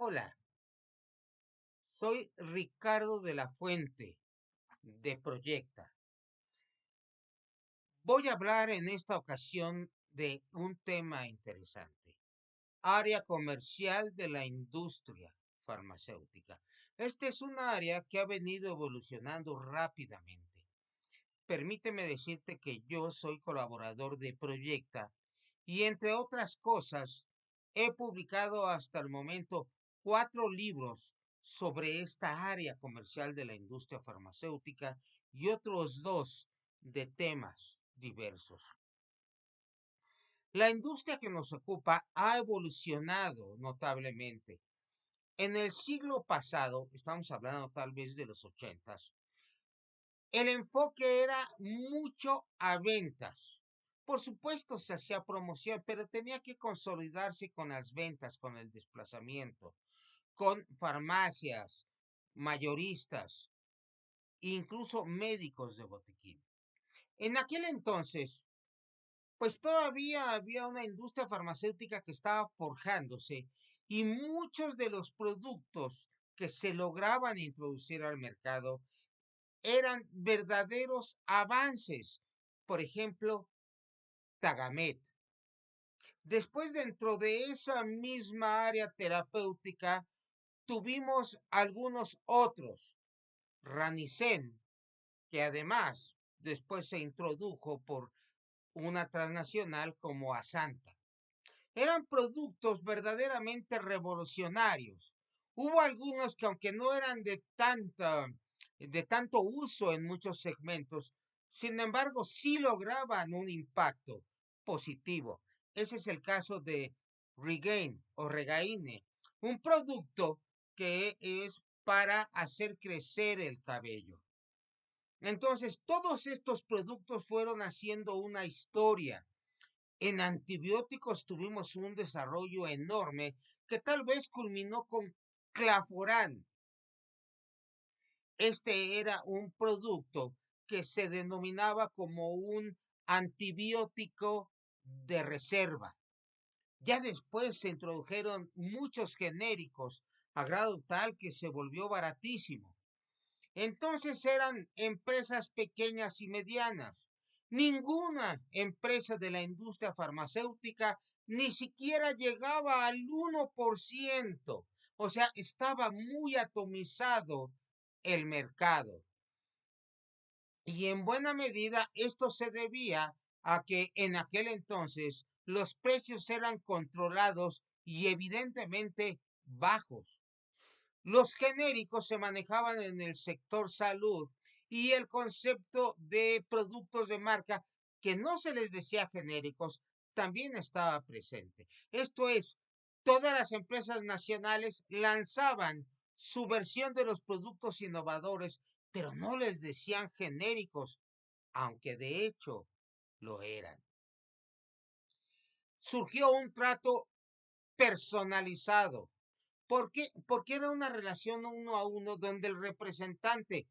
Hola, soy Ricardo de la Fuente de Proyecta. Voy a hablar en esta ocasión de un tema interesante, área comercial de la industria farmacéutica. Este es un área que ha venido evolucionando rápidamente. Permíteme decirte que yo soy colaborador de Proyecta y entre otras cosas he publicado hasta el momento 4 libros sobre esta área comercial de la industria farmacéutica y otros 2 de temas diversos. La industria que nos ocupa ha evolucionado notablemente. En el siglo pasado, estamos hablando tal vez de los 80s, el enfoque era mucho a ventas. Por supuesto, se hacía promoción, pero tenía que consolidarse con las ventas, con el desplazamiento, con farmacias, mayoristas, incluso médicos de botiquín. En aquel entonces, pues todavía había una industria farmacéutica que estaba forjándose y muchos de los productos que se lograban introducir al mercado eran verdaderos avances. Por ejemplo, Tagamet. Después, dentro de esa misma área terapéutica, tuvimos algunos otros. Ranicen, que además después se introdujo por una transnacional como Asanta. Eran productos verdaderamente revolucionarios. Hubo algunos que, aunque no eran de tanto uso en muchos segmentos, sin embargo sí lograban un impacto positivo. Ese es el caso de Regain o Regaine, un producto que es para hacer crecer el cabello. Entonces, todos estos productos fueron haciendo una historia. En antibióticos tuvimos un desarrollo enorme que tal vez culminó con Claforán. Este era un producto que se denominaba como un antibiótico de reserva. Ya después se introdujeron muchos genéricos a grado tal que se volvió baratísimo. Entonces eran empresas pequeñas y medianas. Ninguna empresa de la industria farmacéutica ni siquiera llegaba al 1%. O sea, estaba muy atomizado el mercado. Y en buena medida esto se debía a que en aquel entonces los precios eran controlados y evidentemente bajos. Los genéricos se manejaban en el sector salud y el concepto de productos de marca que no se les decía genéricos también estaba presente. Esto es, todas las empresas nacionales lanzaban su versión de los productos innovadores, pero no les decían genéricos, aunque de hecho lo eran. Surgió un trato personalizado. ¿Por qué? Porque era una relación 1 a 1 donde el representante,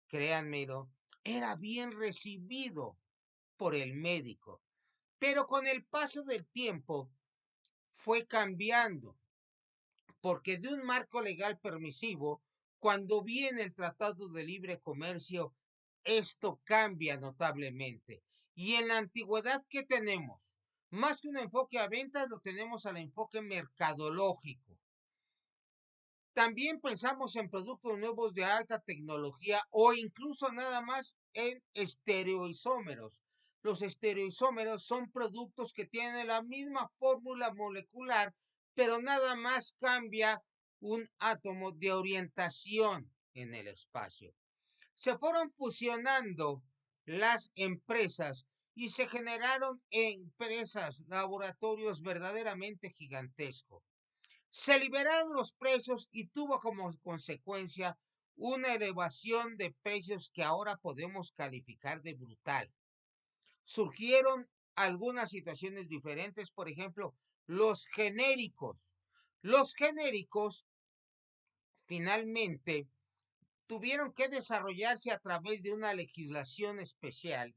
créanmelo, era bien recibido por el médico. Pero con el paso del tiempo fue cambiando, porque de un marco legal permisivo, cuando viene el Tratado de Libre Comercio, esto cambia notablemente. Y en la antigüedad, ¿qué tenemos? Más que un enfoque a ventas, lo tenemos al enfoque mercadológico. También pensamos en productos nuevos de alta tecnología o incluso nada más en estereoisómeros. Los estereoisómeros son productos que tienen la misma fórmula molecular, pero nada más cambia un átomo de orientación en el espacio. Se fueron fusionando las empresas y se generaron empresas, laboratorios verdaderamente gigantescos. Se liberaron los precios y tuvo como consecuencia una elevación de precios que ahora podemos calificar de brutal. Surgieron algunas situaciones diferentes, por ejemplo, los genéricos. Los genéricos finalmente tuvieron que desarrollarse a través de una legislación especial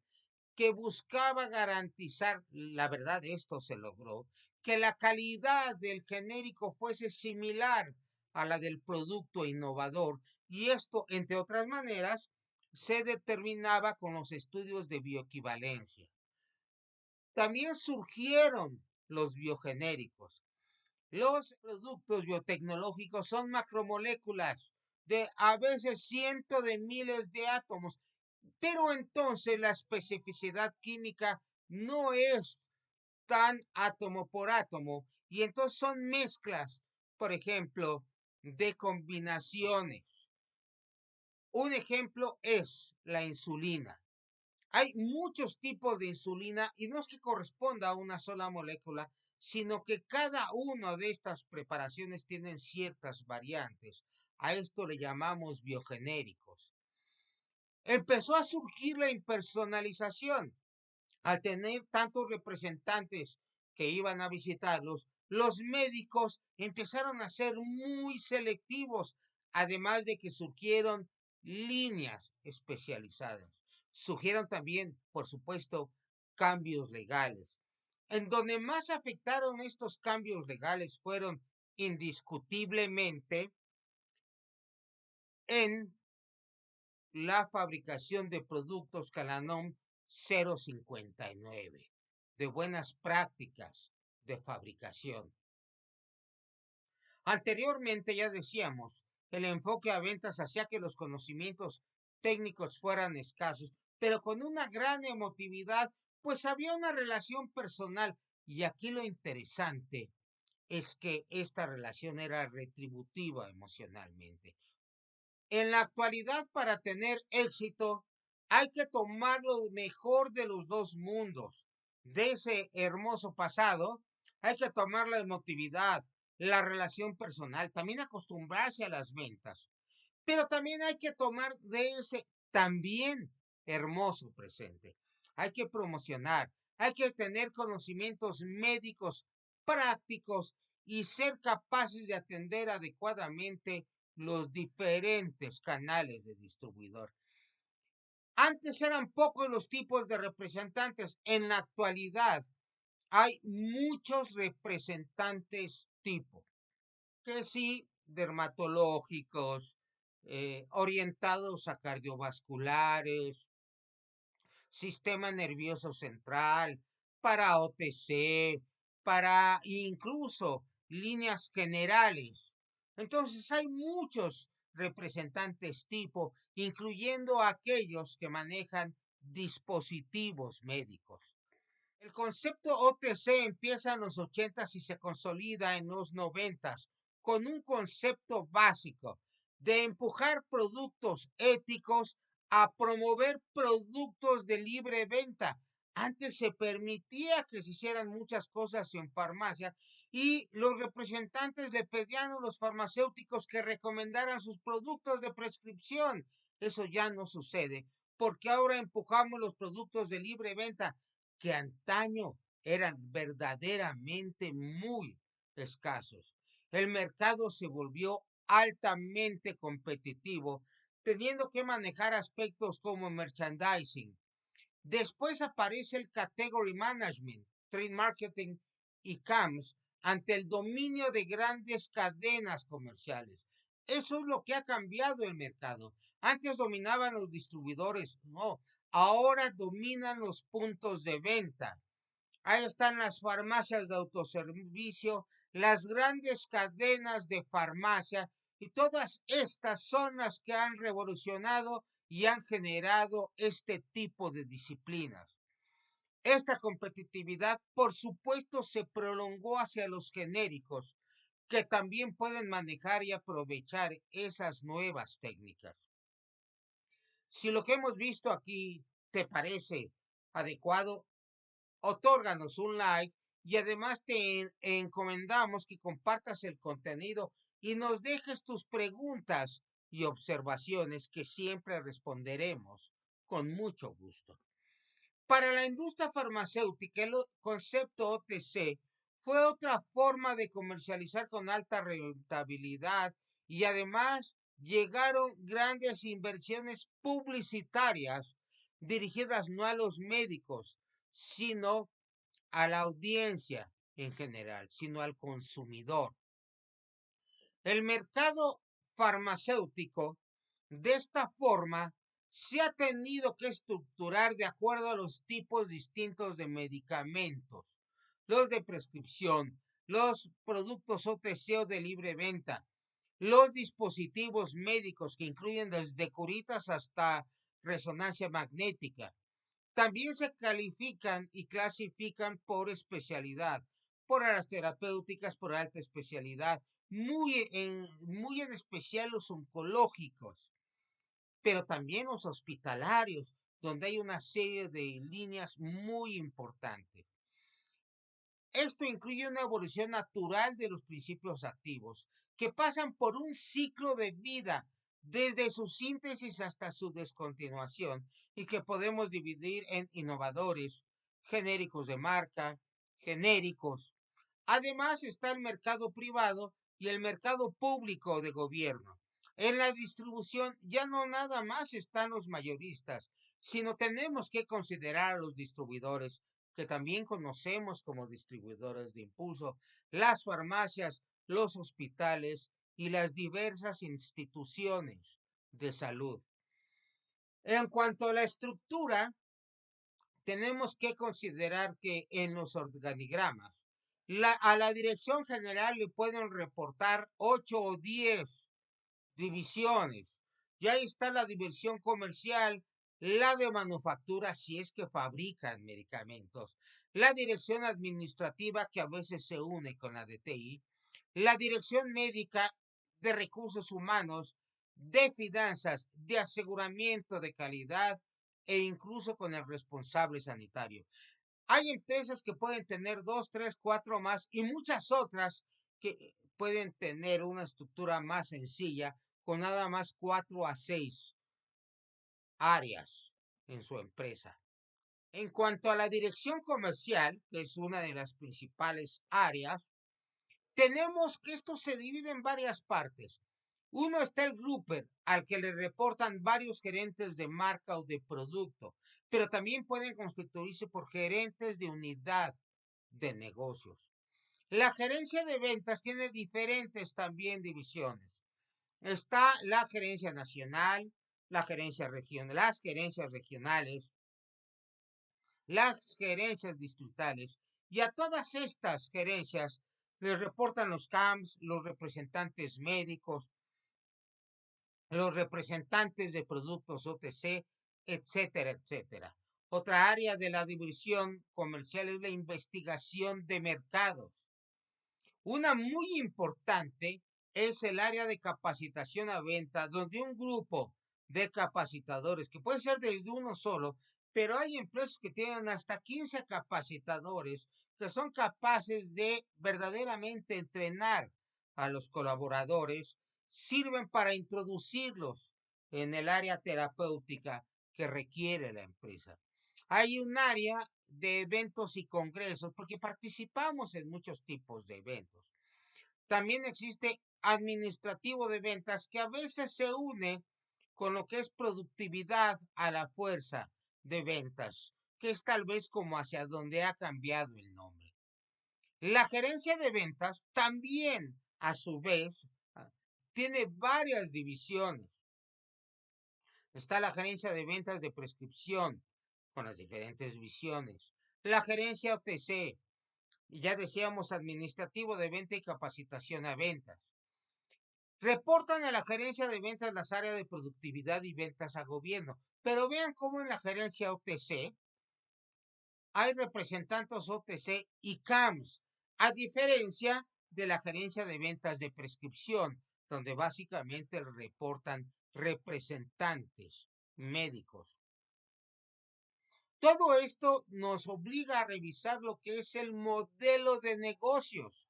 que buscaba garantizar, la verdad esto se logró, que la calidad del genérico fuese similar a la del producto innovador, y esto, entre otras maneras, se determinaba con los estudios de bioequivalencia. También surgieron los biogenéricos. Los productos biotecnológicos son macromoléculas de a veces cientos de miles de átomos, pero entonces la especificidad química no es tan átomo por átomo, y entonces son mezclas, por ejemplo, de combinaciones. Un ejemplo es la insulina. Hay muchos tipos de insulina y no es que corresponda a una sola molécula, sino que cada una de estas preparaciones tienen ciertas variantes. A esto le llamamos biogenéricos. Empezó a surgir la impersonalización. Al tener tantos representantes que iban a visitarlos, los médicos empezaron a ser muy selectivos, además de que surgieron líneas especializadas. Surgieron también, por supuesto, cambios legales. En donde más afectaron estos cambios legales fueron indiscutiblemente en la fabricación de productos Calanom 059, de buenas prácticas de fabricación. Anteriormente ya decíamos, el enfoque a ventas hacía que los conocimientos técnicos fueran escasos, pero con una gran emotividad, pues había una relación personal. Y aquí lo interesante es que esta relación era retributiva emocionalmente. En la actualidad, para tener éxito, hay que tomar lo mejor de los dos mundos. De ese hermoso pasado, hay que tomar la emotividad, la relación personal, también acostumbrarse a las ventas. Pero también hay que tomar de ese también hermoso presente. Hay que promocionar, hay que tener conocimientos médicos prácticos y ser capaces de atender adecuadamente los diferentes canales de distribuidor. Antes eran pocos los tipos de representantes. En la actualidad hay muchos representantes tipo, que sí, dermatológicos, orientados a cardiovasculares, sistema nervioso central, para OTC, para incluso líneas generales. Entonces hay muchos representantes tipo, incluyendo aquellos que manejan dispositivos médicos. El concepto OTC empieza en los 80s y se consolida en los 90s con un concepto básico de empujar productos éticos a promover productos de libre venta. Antes se permitía que se hicieran muchas cosas en farmacia y los representantes le pedían a los farmacéuticos que recomendaran sus productos de prescripción. Eso ya no sucede porque ahora empujamos los productos de libre venta que antaño eran verdaderamente muy escasos. El mercado se volvió altamente competitivo, teniendo que manejar aspectos como merchandising. Después aparece el category management, trade marketing y CAMS ante el dominio de grandes cadenas comerciales. Eso es lo que ha cambiado el mercado. Antes dominaban los distribuidores, no, ahora dominan los puntos de venta. Ahí están las farmacias de autoservicio, las grandes cadenas de farmacia, y todas estas son las que han revolucionado y han generado este tipo de disciplinas. Esta competitividad, por supuesto, se prolongó hacia los genéricos, que también pueden manejar y aprovechar esas nuevas técnicas. Si lo que hemos visto aquí te parece adecuado, otórganos un like y además te encomendamos que compartas el contenido y nos dejes tus preguntas y observaciones que siempre responderemos con mucho gusto. Para la industria farmacéutica, el concepto OTC fue otra forma de comercializar con alta rentabilidad y además llegaron grandes inversiones publicitarias dirigidas no a los médicos, sino a la audiencia en general, sino al consumidor. El mercado farmacéutico, de esta forma, se ha tenido que estructurar de acuerdo a los tipos distintos de medicamentos, los de prescripción, los productos OTC o de libre venta, los dispositivos médicos que incluyen desde curitas hasta resonancia magnética. También se califican y clasifican por especialidad, por áreas terapéuticas, por alta especialidad, muy en especial los oncológicos, pero también los hospitalarios, donde hay una serie de líneas muy importantes. Esto incluye una evolución natural de los principios activos, que pasan por un ciclo de vida desde su síntesis hasta su descontinuación y que podemos dividir en innovadores, genéricos de marca, genéricos. Además está el mercado privado y el mercado público de gobierno. En la distribución ya no nada más están los mayoristas, sino tenemos que considerar a los distribuidores, que también conocemos como distribuidores de impulso, las farmacias, los hospitales y las diversas instituciones de salud. En cuanto a la estructura, tenemos que considerar que en los organigramas, a la dirección general le pueden reportar 8 o 10 divisiones. Y ahí está la división comercial, la de manufactura, si es que fabrican medicamentos, la dirección administrativa, que a veces se une con la de TI, la dirección médica, de recursos humanos, de finanzas, de aseguramiento de calidad e incluso con el responsable sanitario. Hay empresas que pueden tener 2, 3, 4 más y muchas otras que pueden tener una estructura más sencilla con nada más 4 a 6 áreas en su empresa. En cuanto a la dirección comercial, que es una de las principales áreas, tenemos que esto se divide en varias partes. Uno está el grouper, al que le reportan varios gerentes de marca o de producto, pero también pueden constituirse por gerentes de unidad de negocios. La gerencia de ventas tiene diferentes también divisiones. Está la gerencia nacional, la gerencia regional, las gerencias regionales, las gerencias distritales, y a todas estas gerencias les reportan los CAMs, los representantes médicos, los representantes de productos OTC, etcétera, etcétera. Otra área de la división comercial es la investigación de mercados. Una muy importante es el área de capacitación a venta, donde un grupo de capacitadores, que puede ser desde uno solo, pero hay empresas que tienen hasta 15 capacitadores que son capaces de verdaderamente entrenar a los colaboradores, sirven para introducirlos en el área terapéutica que requiere la empresa. Hay un área de eventos y congresos, porque participamos en muchos tipos de eventos. También existe administrativo de ventas, que a veces se une con lo que es productividad a la fuerza de ventas, que es tal vez como hacia donde ha cambiado el nombre. La gerencia de ventas también, a su vez, tiene varias divisiones. Está la gerencia de ventas de prescripción, con las diferentes visiones. La gerencia OTC, y ya decíamos administrativo de venta y capacitación a ventas. Reportan a la gerencia de ventas las áreas de productividad y ventas a gobierno. Pero vean cómo en la gerencia OTC hay representantes OTC y CAMS, a diferencia de la gerencia de ventas de prescripción, donde básicamente reportan representantes médicos. Todo esto nos obliga a revisar lo que es el modelo de negocios.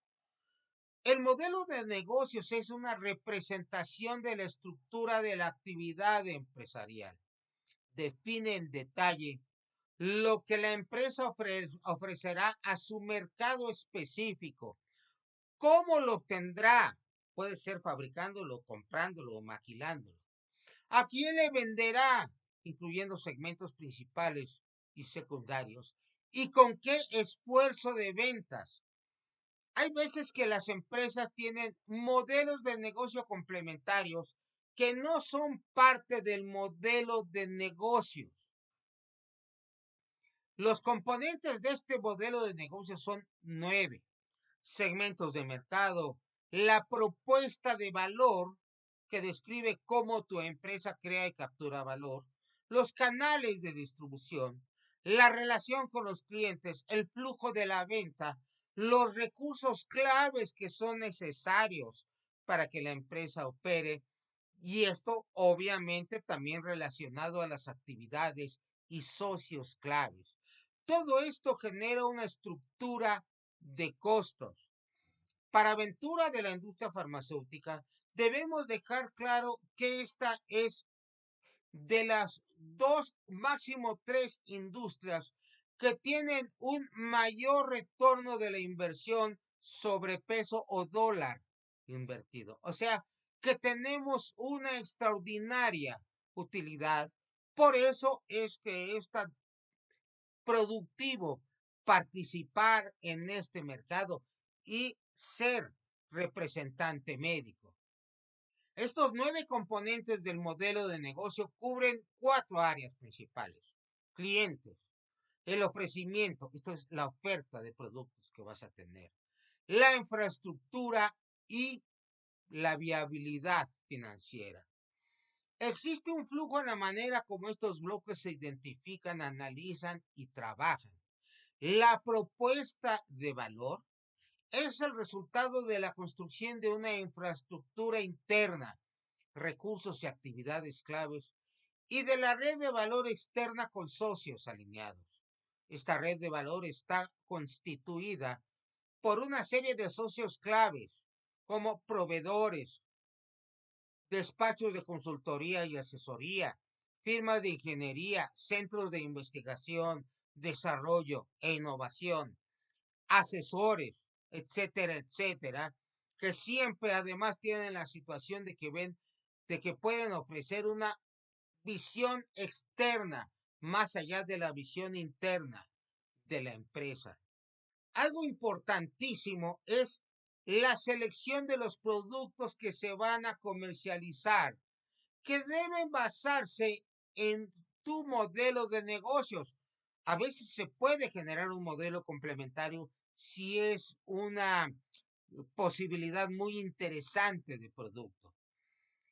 El modelo de negocios es una representación de la estructura de la actividad empresarial. Define en detalle lo que la empresa ofrecerá a su mercado específico. ¿Cómo lo obtendrá? Puede ser fabricándolo, comprándolo o maquilándolo. ¿A quién le venderá? Incluyendo segmentos principales y secundarios. ¿Y con qué esfuerzo de ventas? Hay veces que las empresas tienen modelos de negocio complementarios que no son parte del modelo de negocios. Los componentes de este modelo de negocio son 9 segmentos de mercado, la propuesta de valor que describe cómo tu empresa crea y captura valor, los canales de distribución, la relación con los clientes, el flujo de la venta, los recursos claves que son necesarios para que la empresa opere, y esto obviamente también relacionado a las actividades y socios claves. Todo esto genera una estructura de costos. Para aventura de la industria farmacéutica, debemos dejar claro que esta es de las dos, máximo tres industrias que tienen un mayor retorno de la inversión sobre peso o dólar invertido. O sea, que tenemos una extraordinaria utilidad. Por eso es que es tan productivo participar en este mercado y ser representante médico. Estos 9 componentes del modelo de negocio cubren 4 áreas principales. Clientes, el ofrecimiento, esto es la oferta de productos que vas a tener, la infraestructura y la viabilidad financiera. Existe un flujo en la manera como estos bloques se identifican, analizan y trabajan. La propuesta de valor es el resultado de la construcción de una infraestructura interna, recursos y actividades claves, y de la red de valor externa con socios alineados. Esta red de valor está constituida por una serie de socios claves, como proveedores, despachos de consultoría y asesoría, firmas de ingeniería, centros de investigación, desarrollo e innovación, asesores, etcétera, etcétera, que siempre además tienen la situación de que pueden ofrecer una visión externa más allá de la visión interna de la empresa. Algo importantísimo es la selección de los productos que se van a comercializar, que deben basarse en tu modelo de negocios. A veces se puede generar un modelo complementario si es una posibilidad muy interesante de producto.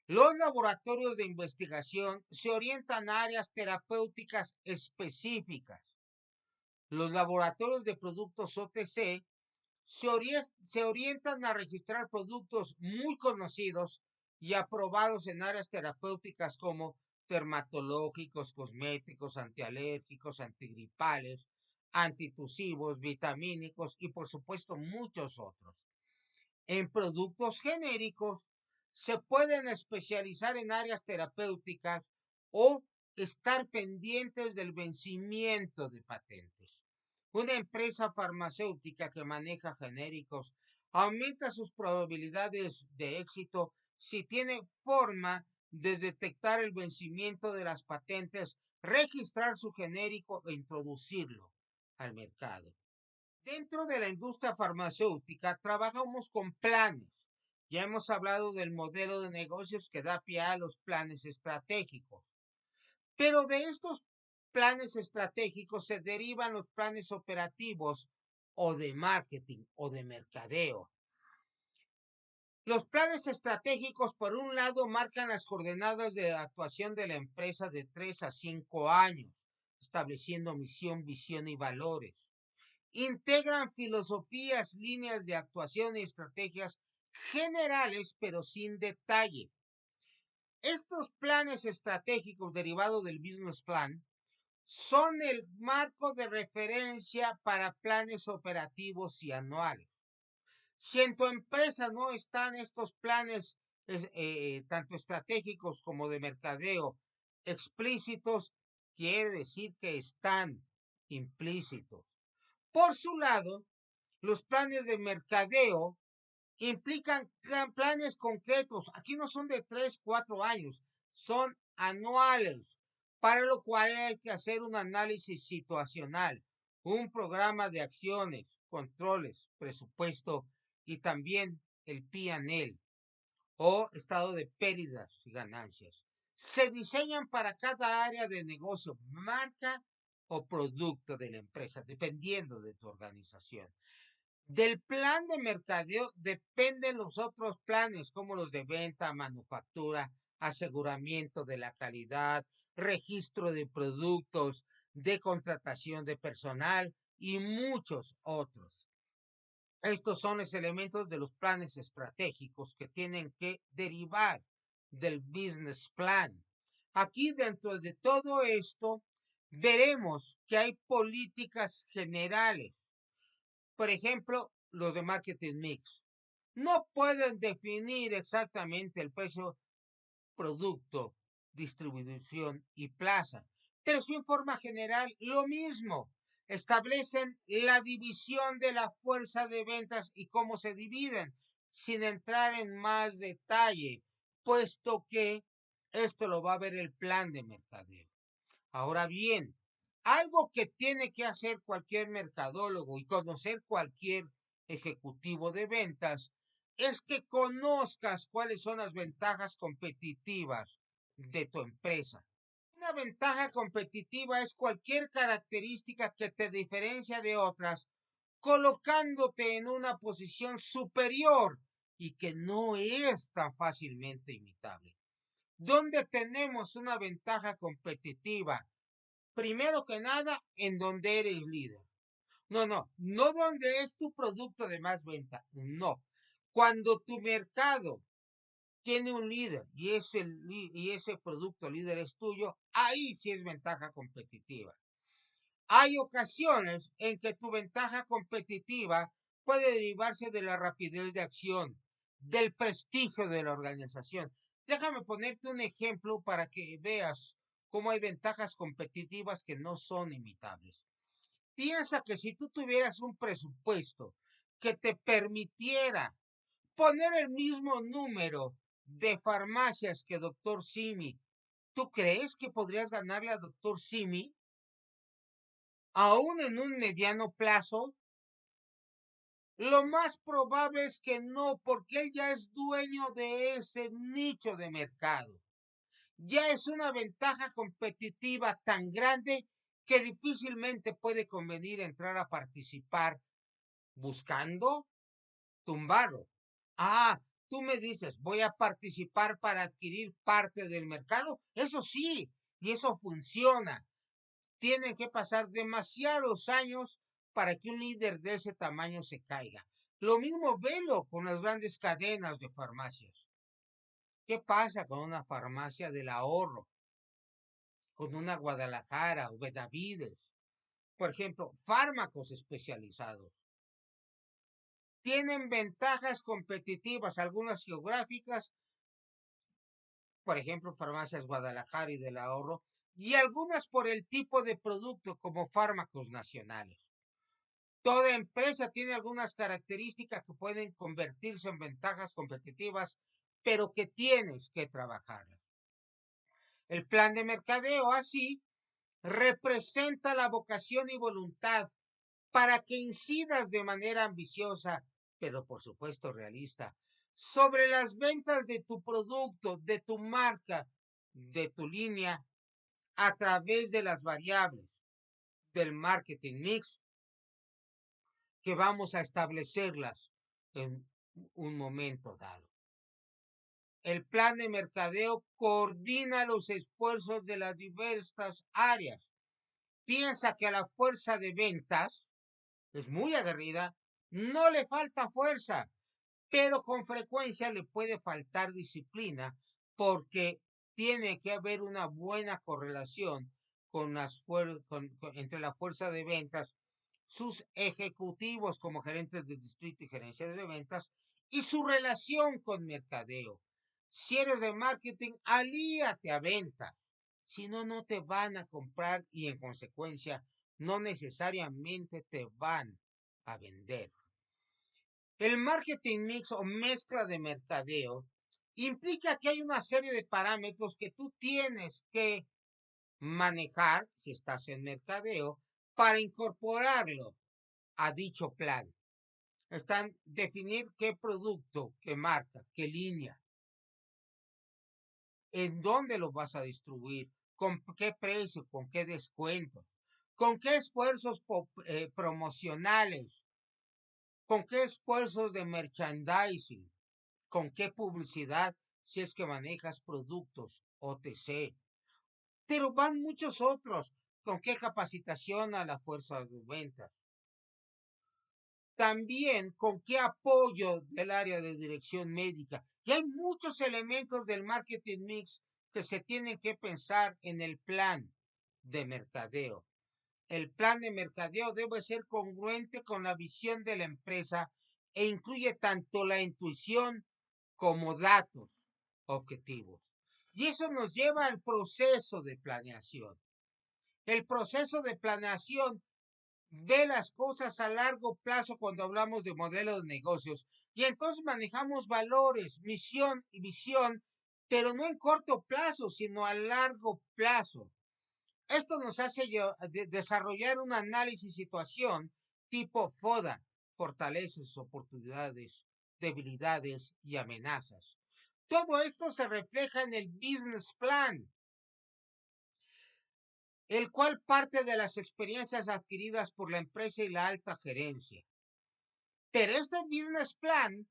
Los laboratorios de investigación se orientan a áreas terapéuticas específicas. Los laboratorios de productos OTC se orientan a registrar productos muy conocidos y aprobados en áreas terapéuticas como dermatológicos, cosméticos, antialérgicos, antigripales, antitusivos, vitamínicos y por supuesto muchos otros. En productos genéricos se pueden especializar en áreas terapéuticas o estar pendientes del vencimiento de patentes. Una empresa farmacéutica que maneja genéricos aumenta sus probabilidades de éxito si tiene forma de detectar el vencimiento de las patentes, registrar su genérico e introducirlo al mercado. Dentro de la industria farmacéutica trabajamos con planes. Ya hemos hablado del modelo de negocios que da pie a los planes estratégicos. Pero de estos planes estratégicos se derivan los planes operativos o de marketing o de mercadeo. Los planes estratégicos, por un lado, marcan las coordenadas de actuación de la empresa de 3 a 5 años, estableciendo misión, visión y valores. Integran filosofías, líneas de actuación y estrategias generales, pero sin detalle. Estos planes estratégicos derivados del business plan son el marco de referencia para planes operativos y anuales. Si en tu empresa no están estos planes, tanto estratégicos como de mercadeo, explícitos, quiere decir que están implícitos. Por su lado, los planes de mercadeo implican planes concretos. Aquí no son de 3, 4 años, son anuales, para lo cual hay que hacer un análisis situacional, un programa de acciones, controles, presupuesto y también el P&L o estado de pérdidas y ganancias. Se diseñan para cada área de negocio, marca o producto de la empresa, dependiendo de tu organización. Del plan de mercadeo dependen los otros planes, como los de venta, manufactura, aseguramiento de la calidad, registro de productos, de contratación de personal y muchos otros. Estos son los elementos de los planes estratégicos que tienen que derivar del business plan. Aquí dentro de todo esto veremos que hay políticas generales. Por ejemplo, los de marketing mix. No pueden definir exactamente el precio, producto, distribución y plaza, pero sí en forma general lo mismo. Establecen la división de la fuerza de ventas y cómo se dividen, sin entrar en más detalle, puesto que esto lo va a ver el plan de mercadeo. Ahora bien, algo que tiene que hacer cualquier mercadólogo y conocer cualquier ejecutivo de ventas es que conozcas cuáles son las ventajas competitivas de tu empresa. Una ventaja competitiva es cualquier característica que te diferencia de otras, colocándote en una posición superior y que no es tan fácilmente imitable. ¿Dónde tenemos una ventaja competitiva? Primero que nada, en donde eres líder. No donde es tu producto de más venta. No. Cuando tu mercado tiene un líder y ese producto líder es tuyo, ahí sí es ventaja competitiva. Hay ocasiones en que tu ventaja competitiva puede derivarse de la rapidez de acción, del prestigio de la organización. Déjame ponerte un ejemplo para que veas cómo hay ventajas competitivas que no son imitables. Piensa que si tú tuvieras un presupuesto que te permitiera poner el mismo número de farmacias que Dr. Simi, ¿tú crees que podrías ganarle a Dr. Simi? Aún en un mediano plazo, lo más probable es que no, porque él ya es dueño de ese nicho de mercado. Ya es una ventaja competitiva tan grande que difícilmente puede convenir entrar a participar buscando tumbarlo. Ah, tú me dices, voy a participar para adquirir parte del mercado. Eso sí, y eso funciona. Tienen que pasar demasiados años para que un líder de ese tamaño se caiga. Lo mismo velo con las grandes cadenas de farmacias. ¿Qué pasa con una farmacia del ahorro? Con una Guadalajara o Benavides. Por ejemplo, fármacos especializados. Tienen ventajas competitivas, algunas geográficas, por ejemplo, farmacias Guadalajara y del ahorro, y algunas por el tipo de producto como fármacos nacionales. Toda empresa tiene algunas características que pueden convertirse en ventajas competitivas, pero que tienes que trabajarlas. El plan de mercadeo, así, representa la vocación y voluntad para que incidas de manera ambiciosa, pero por supuesto realista, sobre las ventas de tu producto, de tu marca, de tu línea, a través de las variables del marketing mix que vamos a establecerlas en un momento dado. El plan de mercadeo coordina los esfuerzos de las diversas áreas. Piensa que a la fuerza de ventas es muy aguerrida, no le falta fuerza, pero con frecuencia le puede faltar disciplina porque tiene que haber una buena correlación entre la fuerza de ventas, sus ejecutivos como gerentes de distrito y gerencias de ventas y su relación con mercadeo. Si eres de marketing, alíate a ventas. Si no, no te van a comprar y en consecuencia no necesariamente te van a vender. El marketing mix o mezcla de mercadeo implica que hay una serie de parámetros que tú tienes que manejar si estás en mercadeo para incorporarlo a dicho plan. Están definir qué producto, qué marca, qué línea, en dónde lo vas a distribuir, con qué precio, con qué descuento, con qué esfuerzos promocionales, con qué esfuerzos de merchandising, con qué publicidad, si es que manejas productos OTC. Pero van muchos otros, con qué capacitación a la fuerza de ventas. También con qué apoyo del área de dirección médica. Y hay muchos elementos del marketing mix que se tienen que pensar en el plan de mercadeo. El plan de mercadeo debe ser congruente con la visión de la empresa e incluye tanto la intuición como datos objetivos. Y eso nos lleva al proceso de planeación. El proceso de planeación ve las cosas a largo plazo cuando hablamos de modelos de negocios. Y entonces manejamos valores, misión y visión, pero no en corto plazo, sino a largo plazo. Esto nos hace desarrollar un análisis situación tipo FODA, fortalezas, oportunidades, debilidades y amenazas. Todo esto se refleja en el business plan, el cual parte de las experiencias adquiridas por la empresa y la alta gerencia. Pero este business plan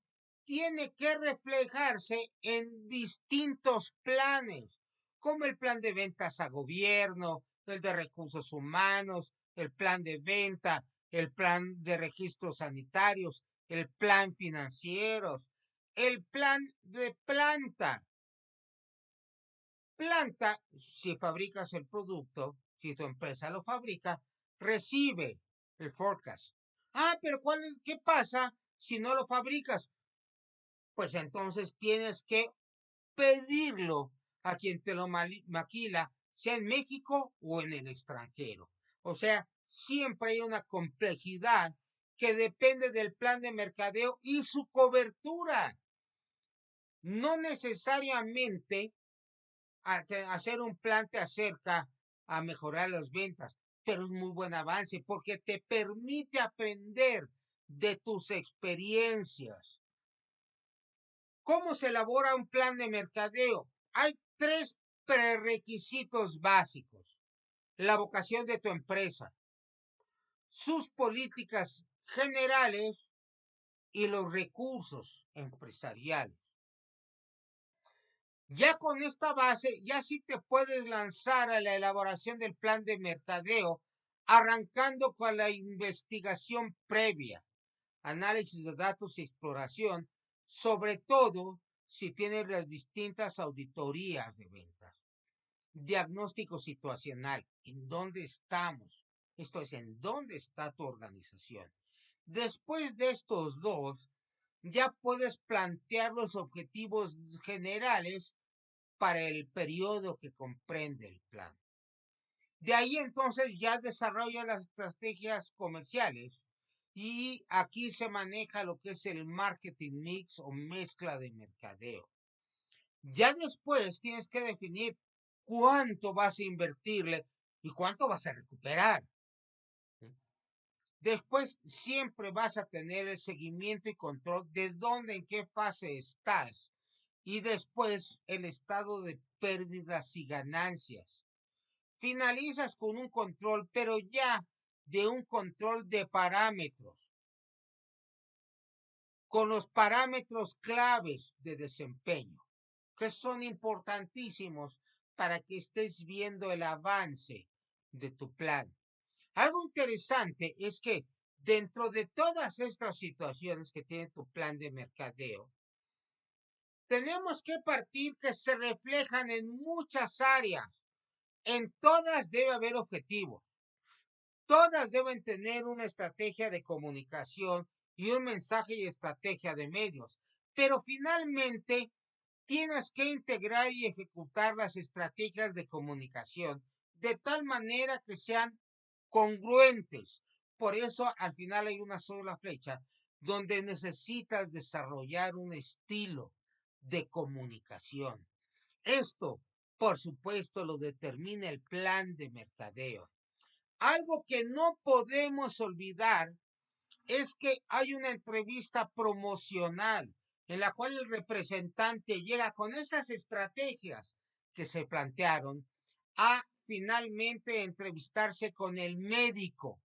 tiene que reflejarse en distintos planes, como el plan de ventas a gobierno, el de recursos humanos, el plan de venta, el plan de registros sanitarios, el plan financieros, el plan de planta. Planta, si fabricas el producto, si tu empresa lo fabrica, recibe el forecast. Ah, pero ¿qué pasa si no lo fabricas? Pues entonces tienes que pedirlo a quien te lo maquila, sea en México o en el extranjero. O sea, siempre hay una complejidad que depende del plan de mercadeo y su cobertura. No necesariamente hacer un plan te acerca a mejorar las ventas, pero es muy buen avance porque te permite aprender de tus experiencias. ¿Cómo se elabora un plan de mercadeo? Hay 3 prerequisitos básicos. La vocación de tu empresa, sus políticas generales y los recursos empresariales. Ya con esta base, ya sí te puedes lanzar a la elaboración del plan de mercadeo, arrancando con la investigación previa, análisis de datos y exploración, sobre todo si tienes las distintas auditorías de ventas. Diagnóstico situacional, ¿en dónde estamos? Esto es, ¿en dónde está tu organización? Después de estos dos, ya puedes plantear los objetivos generales para el periodo que comprende el plan. De ahí entonces ya desarrolla las estrategias comerciales y aquí se maneja lo que es el marketing mix o mezcla de mercadeo. Ya después tienes que definir cuánto vas a invertirle y cuánto vas a recuperar. Después siempre vas a tener el seguimiento y control de dónde, en qué fase estás. Y después el estado de pérdidas y ganancias. Finalizas con un control, pero ya de un control de parámetros, con los parámetros claves de desempeño, que son importantísimos para que estés viendo el avance de tu plan. Algo interesante es que dentro de todas estas situaciones que tiene tu plan de mercadeo, tenemos que partir que se reflejan en muchas áreas. En todas debe haber objetivos. Todas deben tener una estrategia de comunicación y un mensaje y estrategia de medios. Pero finalmente tienes que integrar y ejecutar las estrategias de comunicación de tal manera que sean congruentes. Por eso al final hay una sola flecha donde necesitas desarrollar un estilo de comunicación. Esto, por supuesto, lo determina el plan de mercadeo. Algo que no podemos olvidar es que hay una entrevista promocional en la cual el representante llega con esas estrategias que se plantearon a finalmente entrevistarse con el médico,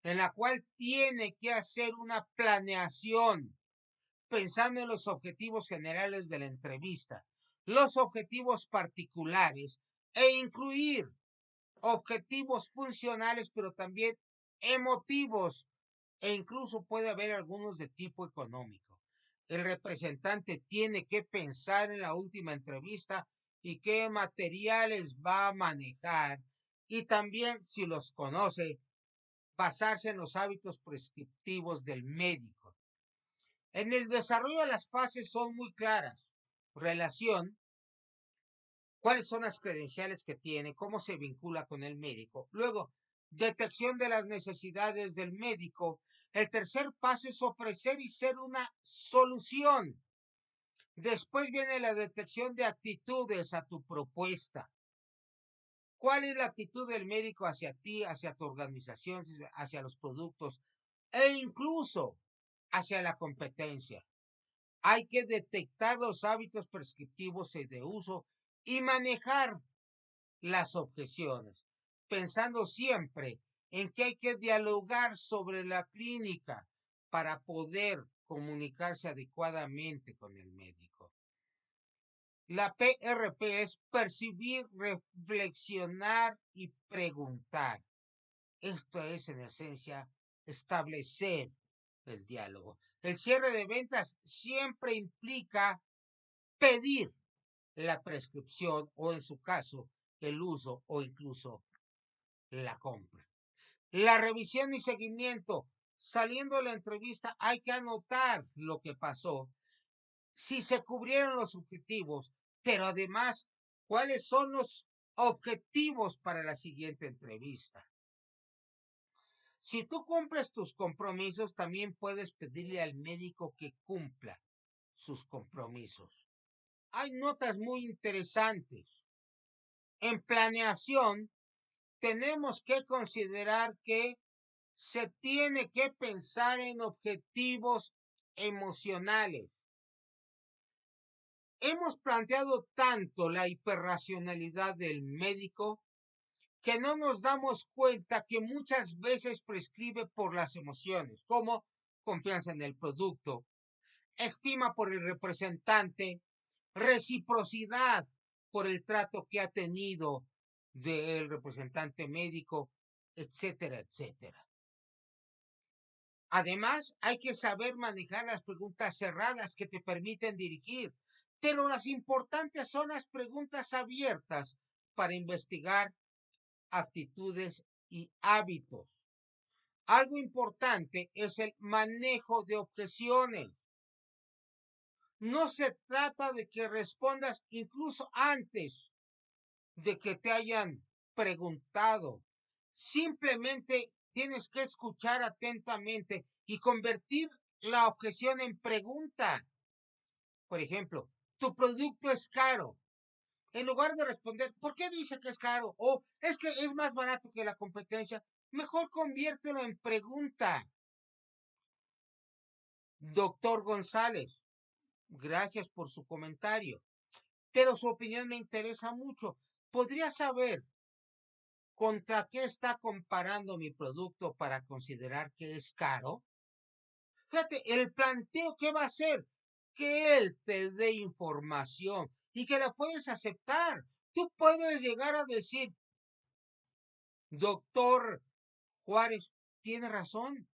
en la cual tiene que hacer una planeación pensando en los objetivos generales de la entrevista, los objetivos particulares e incluir objetivos funcionales, pero también emotivos e incluso puede haber algunos de tipo económico. El representante tiene que pensar en la última entrevista y qué materiales va a manejar y también, si los conoce, basarse en los hábitos prescriptivos del médico. En el desarrollo las fases son muy claras. Relación, cuáles son las credenciales que tiene, cómo se vincula con el médico. Luego, detección de las necesidades del médico. El tercer paso es ofrecer y ser una solución. Después viene la detección de actitudes a tu propuesta. ¿Cuál es la actitud del médico hacia ti, hacia tu organización, hacia los productos e incluso hacia la competencia? Hay que detectar los hábitos prescriptivos y de uso y manejar las objeciones, pensando siempre en que hay que dialogar sobre la clínica para poder comunicarse adecuadamente con el médico. La PRP es percibir, reflexionar y preguntar. Esto es, en esencia, establecer el diálogo. El cierre de ventas siempre implica pedir la prescripción o, en su caso, el uso o incluso la compra. La revisión y seguimiento. Saliendo de la entrevista hay que anotar lo que pasó, si se cubrieron los objetivos, pero además, cuáles son los objetivos para la siguiente entrevista. Si tú cumples tus compromisos, también puedes pedirle al médico que cumpla sus compromisos. Hay notas muy interesantes. En planeación, tenemos que considerar que se tiene que pensar en objetivos emocionales. Hemos planteado tanto la hiperracionalidad del médico que no nos damos cuenta que muchas veces prescribe por las emociones, como confianza en el producto, estima por el representante, reciprocidad por el trato que ha tenido del representante médico, etcétera, etcétera. Además, hay que saber manejar las preguntas cerradas que te permiten dirigir, pero las importantes son las preguntas abiertas para investigar actitudes y hábitos. Algo importante es el manejo de objeciones. No se trata de que respondas incluso antes de que te hayan preguntado. Simplemente tienes que escuchar atentamente y convertir la objeción en pregunta. Por ejemplo, tu producto es caro. En lugar de responder, ¿por qué dice que es caro? O es que es más barato que la competencia. Mejor conviértelo en pregunta. Doctor González, gracias por su comentario, pero su opinión me interesa mucho. ¿Podría saber contra qué está comparando mi producto para considerar que es caro? Fíjate, el planteo que va a hacer, que él te dé información y que la puedes aceptar. Tú puedes llegar a decir, doctor Juárez, tiene razón.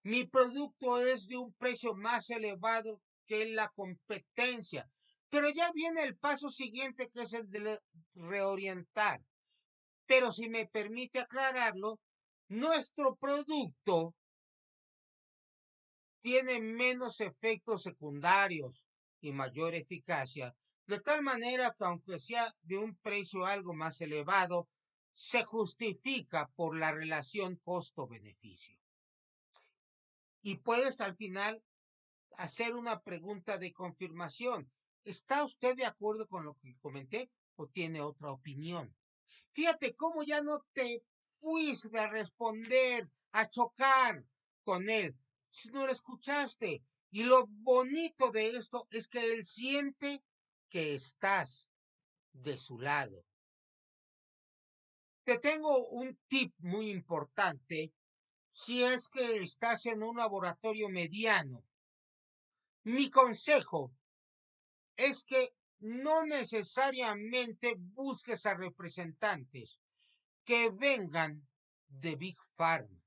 Mi producto es de un precio más elevado que la competencia. Pero ya viene el paso siguiente, que es el de reorientar. Pero si me permite aclararlo, nuestro producto tiene menos efectos secundarios y mayor eficacia, de tal manera que aunque sea de un precio algo más elevado, se justifica por la relación costo-beneficio. Y puedes al final hacer una pregunta de confirmación. ¿Está usted de acuerdo con lo que comenté o tiene otra opinión? Fíjate cómo ya no te fuiste a responder, a chocar con él. si no lo escuchaste. Y lo bonito de esto es que él siente que estás de su lado. Te tengo un tip muy importante si es que estás en un laboratorio mediano. Mi consejo es que no necesariamente busques a representantes que vengan de Big Pharma.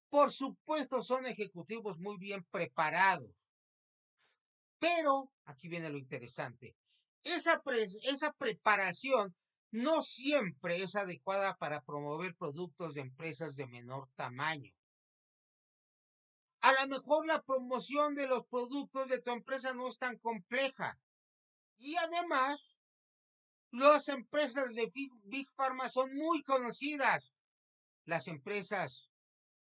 Por supuesto, son ejecutivos muy bien preparados, pero aquí viene lo interesante. Esa preparación no siempre es adecuada para promover productos de empresas de menor tamaño. A lo mejor la promoción de los productos de tu empresa no es tan compleja. Y además, las empresas de Big Pharma son muy conocidas. Las empresas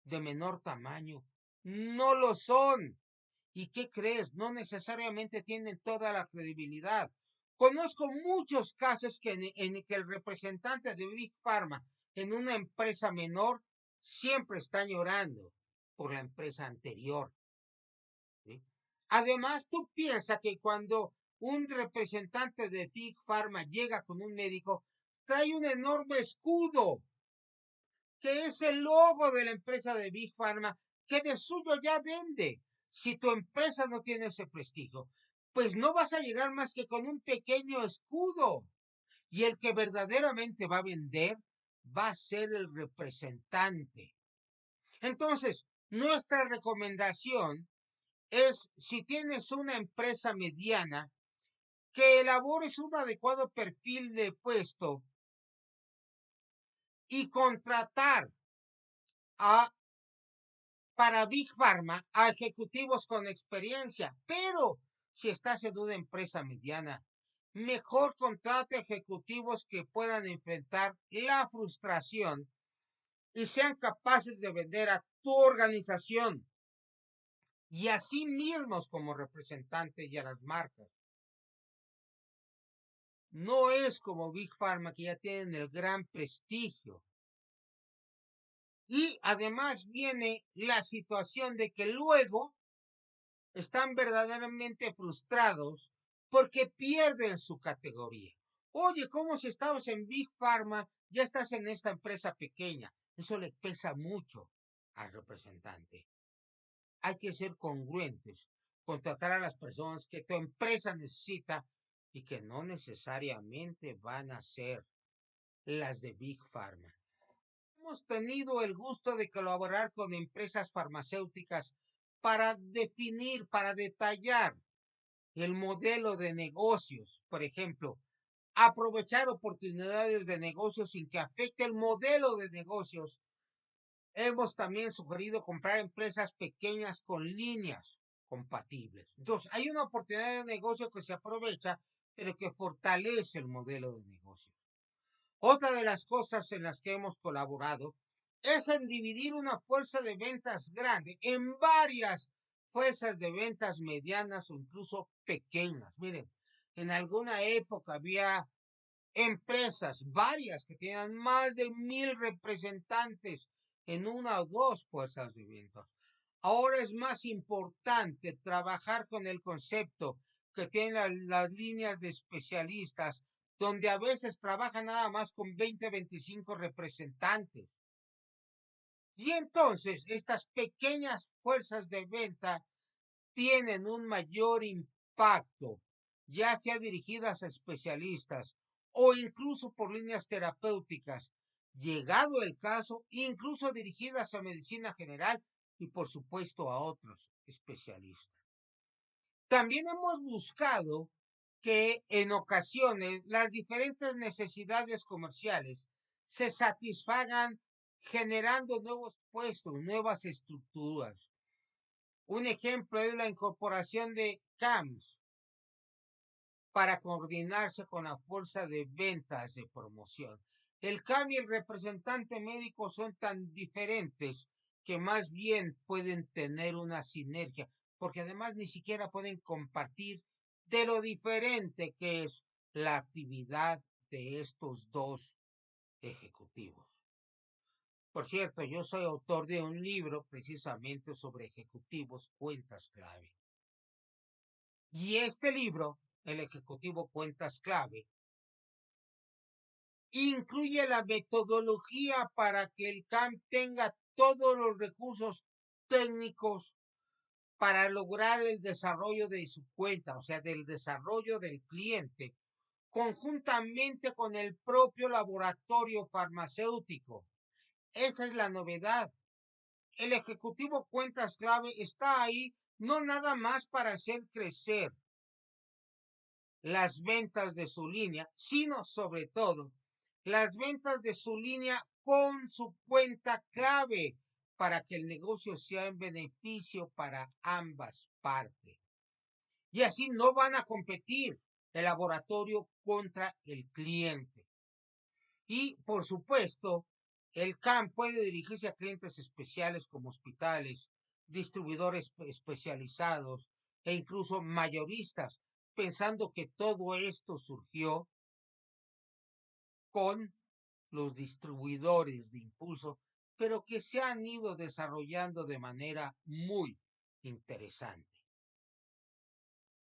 de menor tamaño no lo son. ¿Y qué crees? No necesariamente tienen toda la credibilidad. Conozco muchos casos en que el representante de Big Pharma en una empresa menor siempre está llorando por la empresa anterior. ¿Sí? Además, tú piensas que cuando un representante de Big Pharma llega con un médico, trae un enorme escudo, que es el logo de la empresa de Big Pharma, que de suyo ya vende. Si tu empresa no tiene ese prestigio, pues no vas a llegar más que con un pequeño escudo. Y el que verdaderamente va a vender va a ser el representante. Entonces, nuestra recomendación es, si tienes una empresa mediana, que elabores un adecuado perfil de puesto y contratar a para Big Pharma a ejecutivos con experiencia, pero si estás en una empresa mediana, mejor contrate ejecutivos que puedan enfrentar la frustración y sean capaces de vender a tu organización y a sí mismos como representantes y a las marcas. No es como Big Pharma, que ya tienen el gran prestigio. Y además viene la situación de que luego están verdaderamente frustrados porque pierden su categoría. Oye, ¿cómo si estabas en Big Pharma, ya estás en esta empresa pequeña? Eso le pesa mucho al representante. Hay que ser congruentes, contratar a las personas que tu empresa necesita y que no necesariamente van a ser las de Big Pharma. Hemos tenido el gusto de colaborar con empresas farmacéuticas para definir, para detallar el modelo de negocios. Por ejemplo, aprovechar oportunidades de negocios sin que afecte el modelo de negocios. Hemos también sugerido comprar empresas pequeñas con líneas compatibles. Entonces, hay una oportunidad de negocio que se aprovecha, pero que fortalece el modelo de negocio. Otra de las cosas en las que hemos colaborado es en dividir una fuerza de ventas grande en varias fuerzas de ventas medianas o incluso pequeñas. Miren, en alguna época había empresas, varias, que tenían más de 1,000 representantes en una o dos fuerzas de ventas. Ahora es más importante trabajar con el concepto que tienen las líneas de especialistas, donde a veces trabajan nada más con 20, 25 representantes. Y entonces estas pequeñas fuerzas de venta tienen un mayor impacto, ya sea dirigidas a especialistas o incluso por líneas terapéuticas, llegado el caso, incluso dirigidas a medicina general y por supuesto a otros especialistas. También hemos buscado que en ocasiones las diferentes necesidades comerciales se satisfagan generando nuevos puestos, nuevas estructuras. Un ejemplo es la incorporación de CAMS para coordinarse con la fuerza de ventas de promoción. El CAM y el representante médico son tan diferentes que más bien pueden tener una sinergia, porque además ni siquiera pueden compartir de lo diferente que es la actividad de estos dos ejecutivos. Por cierto, yo soy autor de un libro precisamente sobre ejecutivos cuentas clave. Y este libro, El Ejecutivo Cuentas Clave, incluye la metodología para que el CAM tenga todos los recursos técnicos para lograr el desarrollo de su cuenta, o sea, del desarrollo del cliente, conjuntamente con el propio laboratorio farmacéutico. Esa es la novedad. El ejecutivo cuentas clave está ahí no nada más para hacer crecer las ventas de su línea, sino sobre todo las ventas de su línea con su cuenta clave para que el negocio sea en beneficio para ambas partes. Y así no van a competir el laboratorio contra el cliente. Y, por supuesto, el CAM puede dirigirse a clientes especiales como hospitales, distribuidores especializados e incluso mayoristas, pensando que todo esto surgió con los distribuidores de impulso, pero que se han ido desarrollando de manera muy interesante.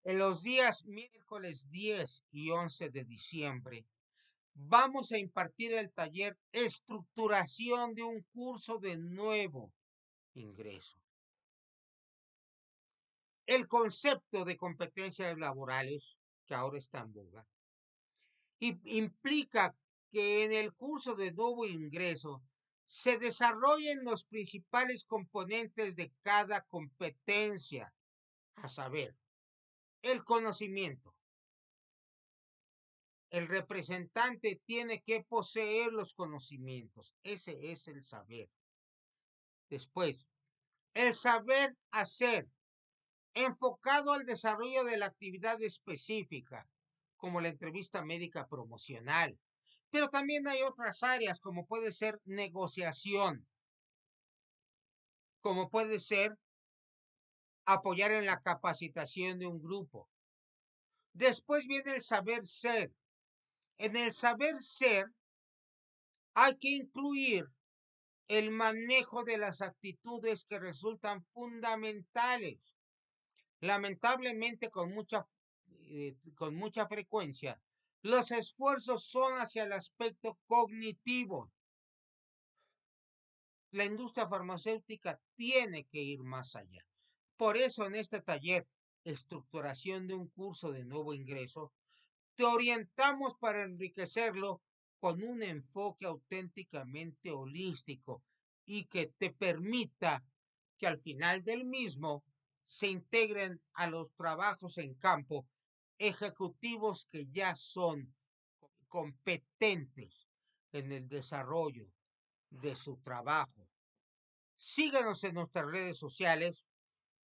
En los días miércoles 10 y 11 de diciembre vamos a impartir el taller Estructuración de un curso de nuevo ingreso. El concepto de competencias laborales, que ahora está en boga, implica que en el curso de nuevo ingreso se desarrollen los principales componentes de cada competencia, a saber, el conocimiento. El representante tiene que poseer los conocimientos. Ese es el saber. Después, el saber hacer, enfocado al desarrollo de la actividad específica, como la entrevista médica promocional. Pero también hay otras áreas, como puede ser negociación, como puede ser apoyar en la capacitación de un grupo. Después viene el saber ser. En el saber ser hay que incluir el manejo de las actitudes que resultan fundamentales. Lamentablemente, con mucha frecuencia, los esfuerzos son hacia el aspecto cognitivo. La industria farmacéutica tiene que ir más allá. Por eso en este taller, Estructuración de un curso de nuevo ingreso, te orientamos para enriquecerlo con un enfoque auténticamente holístico y que te permita que al final del mismo se integren a los trabajos en campo ejecutivos que ya son competentes en el desarrollo de su trabajo. Síguenos en nuestras redes sociales.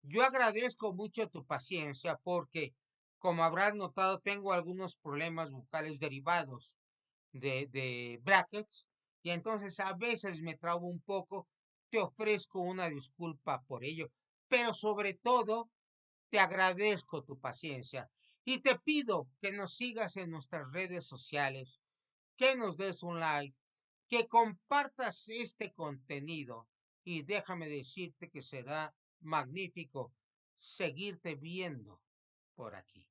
Yo agradezco mucho tu paciencia porque, como habrás notado, tengo algunos problemas bucales derivados de brackets y entonces a veces me trabo un poco. Te ofrezco una disculpa por ello, pero sobre todo te agradezco tu paciencia y te pido que nos sigas en nuestras redes sociales, que nos des un like, que compartas este contenido y déjame decirte que será magnífico seguirte viendo por aquí.